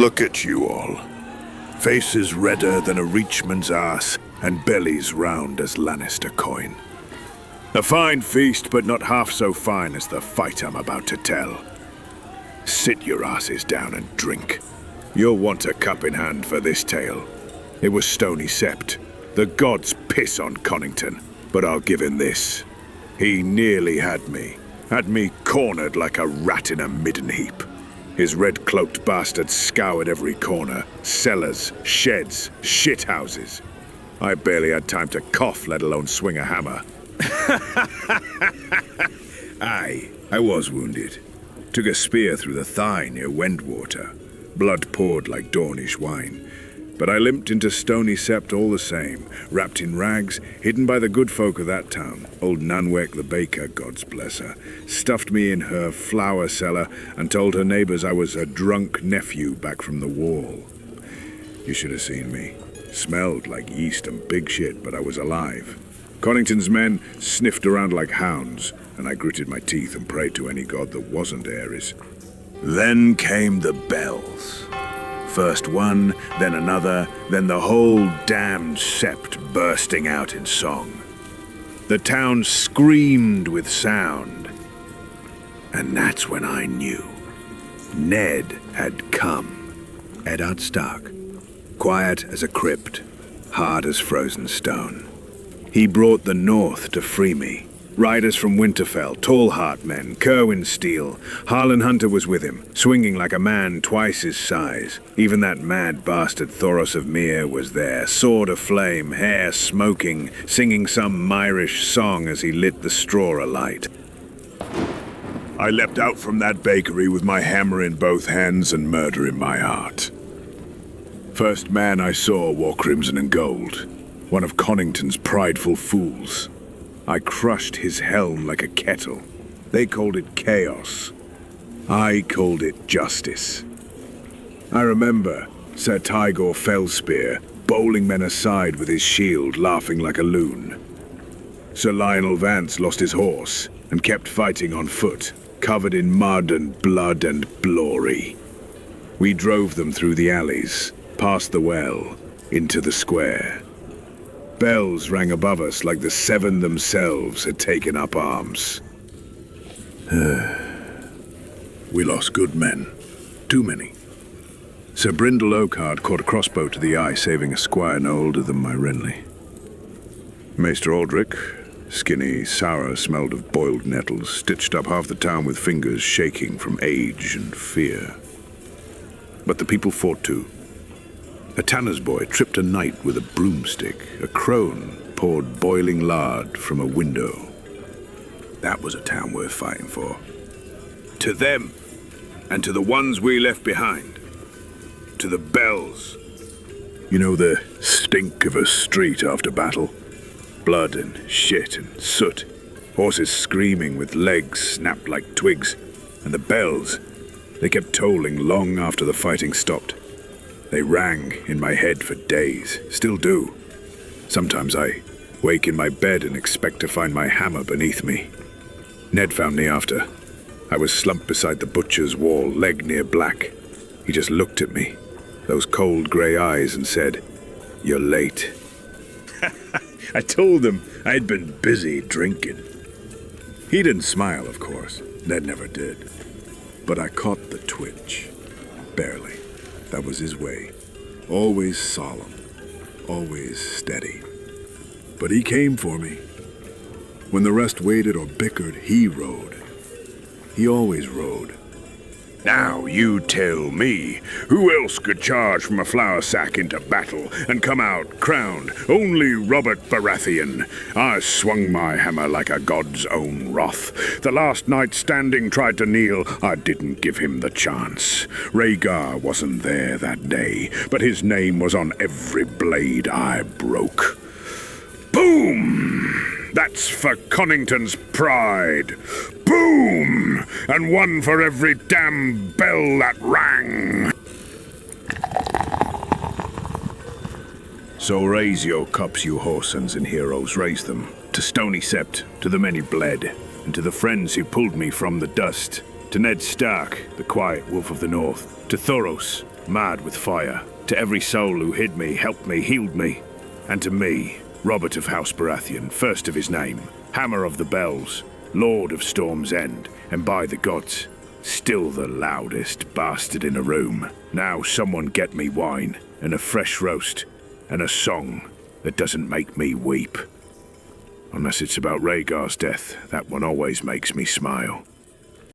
Look at you all. Faces redder than a Reachman's ass, and bellies round as Lannister coin. A fine feast, but not half so fine as the fight I'm about to tell. Sit your asses down and drink. You'll want a cup in hand for this tale. It was Stony Sept. The gods piss on Connington, but I'll give him this. He nearly had me cornered like a rat in a midden heap. His red-cloaked bastard scoured every corner, cellars, sheds, shithouses. I barely had time to cough, let alone swing a hammer. Aye, I was wounded. Took a spear through the thigh near Wendwater. Blood poured like Dornish wine. But I limped into Stony Sept all the same, wrapped in rags, hidden by the good folk of that town. Old Nanwek the baker, God's bless her, stuffed me in her flour cellar and told her neighbors I was a drunk nephew back from the wall. You should have seen me. Smelled like yeast and big shit, but I was alive. Connington's men sniffed around like hounds, and I gritted my teeth and prayed to any god that wasn't Aerys. Then came the bells. First one, then another, then the whole damned sept bursting out in song. The town screamed with sound. And that's when I knew. Ned had come. Eddard Stark. Quiet as a crypt, hard as frozen stone. He brought the North to free me. Riders from Winterfell, Tallheart men, Kerwin Steel. Harlan Hunter was with him, swinging like a man twice his size. Even that mad bastard Thoros of Myr was there, sword aflame, hair smoking, singing some Myrish song as he lit the straw alight. I leapt out from that bakery with my hammer in both hands and murder in my heart. First man I saw wore crimson and gold, one of Connington's prideful fools. I crushed his helm like a kettle. They called it chaos. I called it justice. I remember Sir Tygor Fellspear bowling men aside with his shield, laughing like a loon. Sir Lionel Vance lost his horse and kept fighting on foot, covered in mud and blood and glory. We drove them through the alleys, past the well, into the square. Bells rang above us like the Seven themselves had taken up arms. We lost good men. Too many. Sir Brindle Oakheart caught a crossbow to the eye, saving a squire no older than my Renly. Maester Aldrich, skinny, sour, smelled of boiled nettles, stitched up half the town with fingers shaking from age and fear. But the people fought too. A tanner's boy tripped a knight with a broomstick. A crone poured boiling lard from a window. That was a town worth fighting for. To them, and to the ones we left behind. To the bells. You know the stink of a street after battle? Blood and shit and soot. Horses screaming with legs snapped like twigs. And the bells, they kept tolling long after the fighting stopped. They rang in my head for days, still do. Sometimes I wake in my bed and expect to find my hammer beneath me. Ned found me after. I was slumped beside the butcher's wall, leg near black. He just looked at me, those cold grey eyes, and said, "You're late." I told him I'd been busy drinking. He didn't smile, of course. Ned never did. But I caught the twitch. Barely. That was his way. Always solemn. Always steady. But he came for me. When the rest waited or bickered, he rode. He always rode. Now you tell me, who else could charge from a flour sack into battle and come out crowned? Only Robert Baratheon. I swung my hammer like a god's own wrath. The last knight standing tried to kneel. I didn't give him the chance. Rhaegar wasn't there that day, but his name was on every blade I broke. Boom! That's for Connington's pride. Boom! And one for every damn bell that rang. So raise your cups, you whoresons and heroes, raise them. To Stony Sept, to the many bled, and to the friends who pulled me from the dust. To Ned Stark, the quiet wolf of the north. To Thoros, mad with fire, to every soul who hid me, helped me, healed me, and to me, Robert of House Baratheon, first of his name, Hammer of the Bells, Lord of Storm's End, and by the gods, still the loudest bastard in a room. Now someone get me wine, and a fresh roast, and a song that doesn't make me weep. Unless it's about Rhaegar's death, that one always makes me smile.